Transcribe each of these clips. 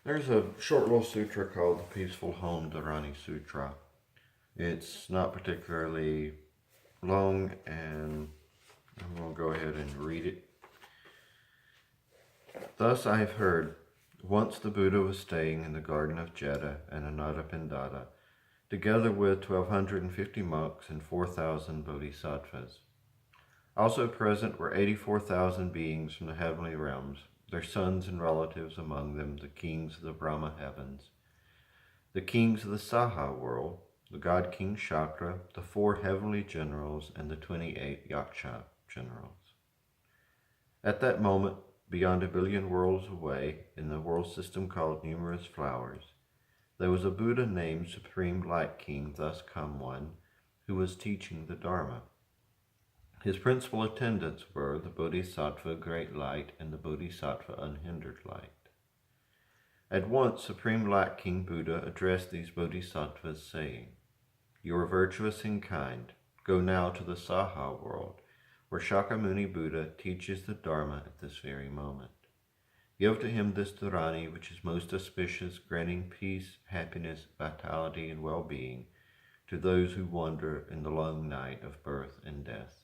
There's a short little sutra called the Peaceful Home Dharani Sutra. It's not particularly long, and I'm going to go ahead and read it. Thus I have heard, once the Buddha was staying in the garden of Jeta and Anathapindada, together with 1,250 monks and 4,000 bodhisattvas. Also present were 84,000 beings from the heavenly realms, their sons and relatives among them, the kings of the Brahma heavens, the kings of the Saha world, the god king Shakra, the 4 heavenly generals, and the 28 Yaksha generals. At that moment, beyond 1,000,000,000 worlds away, in the world system called Numerous Flowers, there was a Buddha named Supreme Light King, thus come one, who was teaching the Dharma. His principal attendants were the Bodhisattva Great Light and the Bodhisattva Unhindered Light. At once, Supreme Light King Buddha addressed these bodhisattvas, saying, "You are virtuous and kind. Go now to the Saha world, where Shakyamuni Buddha teaches the Dharma at this very moment. Give to him this Dharani, which is most auspicious, granting peace, happiness, vitality, and well-being to those who wander in the long night of birth and death."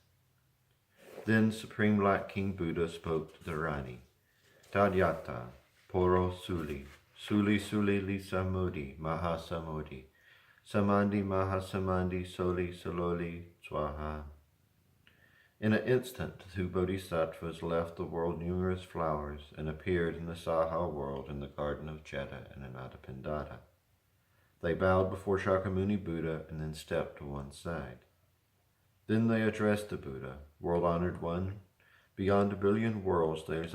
Then Supreme Light King Buddha spoke to the Dharani. Tadyata, Poro Suli, Suli Suli Lisa Modi, Mahasamodi, Samandi Mahasamandi Soli Sololi Swaha. In an instant, the 2 bodhisattvas left the world Numerous Flowers and appeared in the Saha world in the garden of Jeta and Anathapindada. They bowed before Shakyamuni Buddha and then stepped to one side. Then they addressed the Buddha, "World-honored one, beyond 1,000,000,000 worlds there is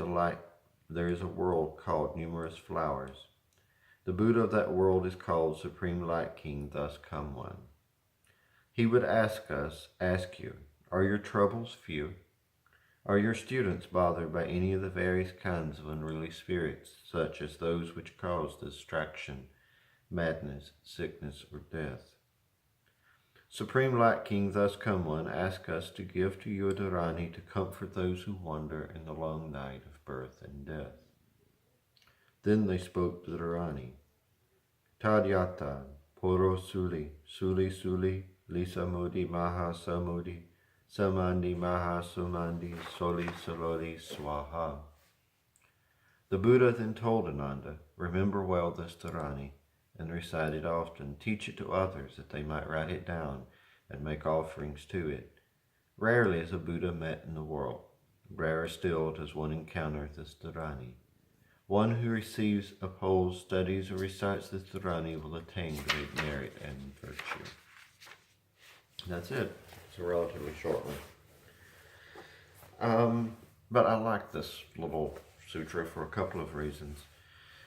a world called Numerous Flowers. The Buddha of that world is called Supreme Light King, thus come one. He would ask you, are your troubles few? Are your students bothered by any of the various kinds of unruly spirits, such as those which cause distraction, madness, sickness, or death? Supreme Light King, thus come one, ask us to give to you a Dharani to comfort those who wander in the long night of birth and death." Then they spoke to the Dharani. Tadyata, Poro Suli, Suli Suli, Lisa Modi, Maha Samodi, Samandi Maha Sumandi, Soli Sololi Swaha. The Buddha then told Ananda, "Remember well this Dharani, and recite it often. Teach it to others that they might write it down and make offerings to it. Rarely is a Buddha met in the world. Rarer still does one encounter this Dharani. One who receives, upholds, studies, or recites this Dharani will attain great merit and virtue." That's it. It's a relatively short one. But I like this little sutra for a couple of reasons.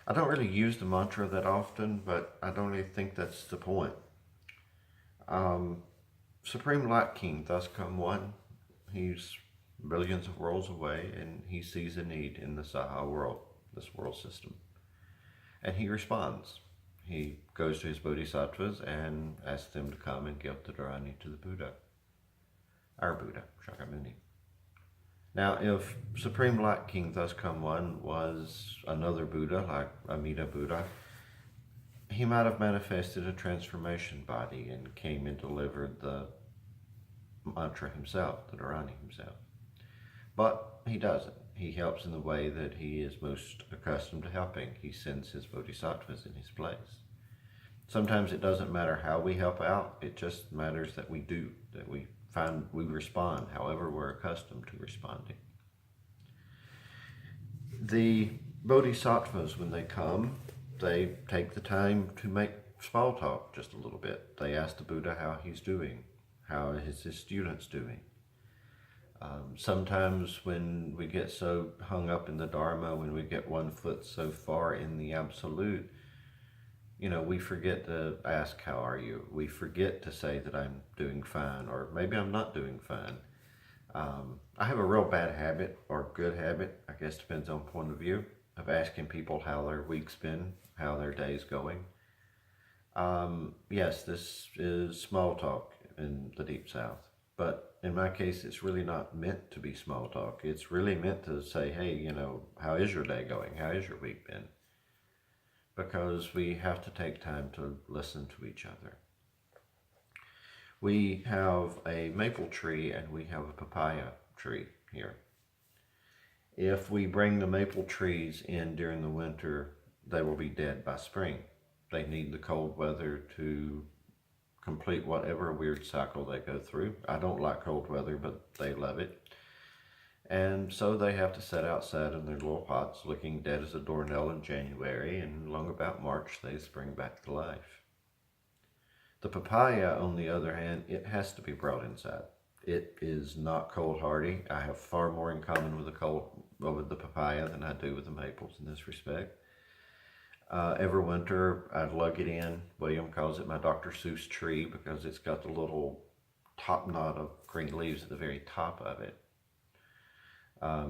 I don't really use the mantra that often, but I don't really think that's the point. Supreme Light King, thus come one. He's billions of worlds away, and he sees a need in the Saha world, this world system. And he responds. He goes to his bodhisattvas and asks them to come and give the Dharani to the Buddha. Our Buddha, Shakyamuni. Now, if Supreme Light King, thus come one, was another Buddha, like Amida Buddha, he might have manifested a transformation body and came and delivered the mantra himself, the Dharani himself. But he doesn't. He helps in the way that he is most accustomed to helping. He sends his bodhisattvas in his place. Sometimes it doesn't matter how we help out, it just matters that we do, that we respond however we're accustomed to responding. The bodhisattvas, when they come, they take the time to make small talk just a little bit. They ask the Buddha how he's doing, how is his students doing. Sometimes when we get so hung up in the Dharma, when we get one foot so far in the Absolute, we forget to ask, how are you? We forget to say that I'm doing fine, or maybe I'm not doing fine. I have a real bad habit, or good habit, I guess depends on point of view, of asking people how their week's been, how their day's going. Yes, this is small talk in the Deep South, but in my case, it's really not meant to be small talk. It's really meant to say, hey, how is your day going? How is your week been? because we have to take time to listen to each other. We have a maple tree and we have a papaya tree here. If we bring the maple trees in during the winter, they will be dead by spring. They need the cold weather to complete whatever weird cycle they go through. I don't like cold weather, but they love it. And so they have to sit outside in their little pots looking dead as a doornail in January, and long about March they spring back to life. The papaya, on the other hand, it has to be brought inside. It is not cold hardy. I have far more in common with the papaya than I do with the maples in this respect. Every winter I'd lug it in. William calls it my Dr. Seuss tree because it's got the little top knot of green leaves at the very top of it.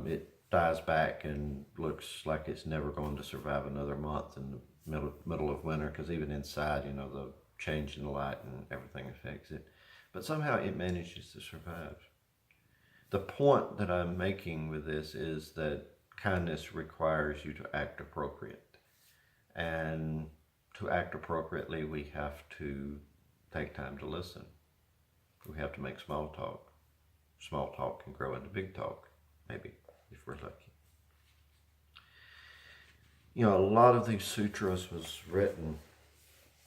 It dies back and looks like it's never going to survive another month in the middle of winter, because even inside, the change in the light and everything affects it. But somehow it manages to survive. The point that I'm making with this is that kindness requires you to act appropriate. And to act appropriately, we have to take time to listen. We have to make small talk. Small talk can grow into big talk, maybe, if we're lucky. A lot of these sutras was written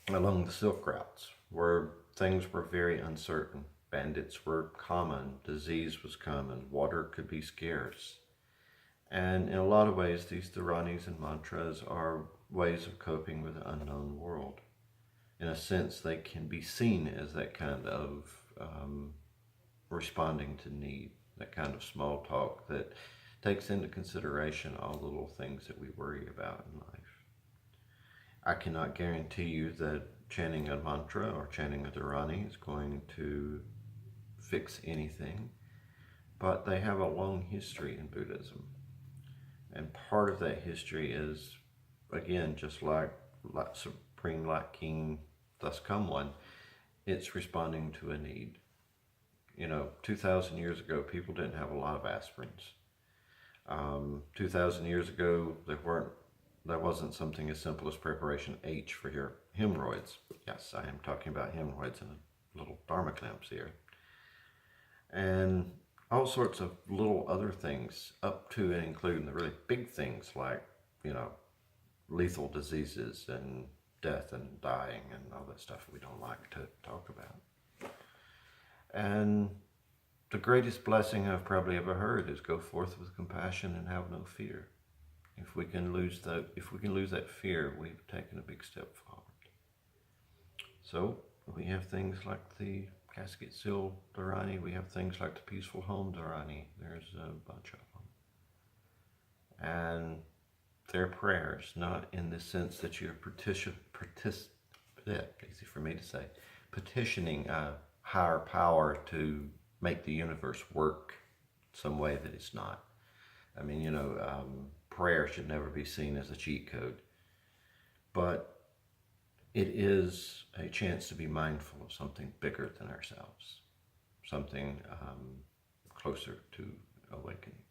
along the Silk routes, where things were very uncertain. Bandits were common, disease was common, water could be scarce. And in a lot of ways, these Dharanis and mantras are ways of coping with the unknown world. In a sense, they can be seen as that kind of responding to need, that kind of small talk that takes into consideration all the little things that we worry about in life. I cannot guarantee you that chanting a mantra or chanting a Dharani is going to fix anything, but they have a long history in Buddhism. And part of that history is, again, just like Supreme Light King, thus come one, it's responding to a need. 2,000 years ago, people didn't have a lot of aspirins. 2,000 years ago, there wasn't something as simple as preparation H for your hemorrhoids. Yes, I am talking about hemorrhoids and little Dharma clamps here. And all sorts of little other things, up to and including the really big things like, lethal diseases and death and dying and all that stuff we don't like to talk about. And the greatest blessing I've probably ever heard is go forth with compassion and have no fear. If we can lose that fear, we've taken a big step forward. So we have things like the Casket Seal Dharani. We have things like the Peaceful Home Dharani. There's a bunch of them. And they're prayers, not in the sense that you're easy for me to say, petitioning a higher power to make the universe work some way that it's not. I mean, prayer should never be seen as a cheat code. But it is a chance to be mindful of something bigger than ourselves, something closer to awakening.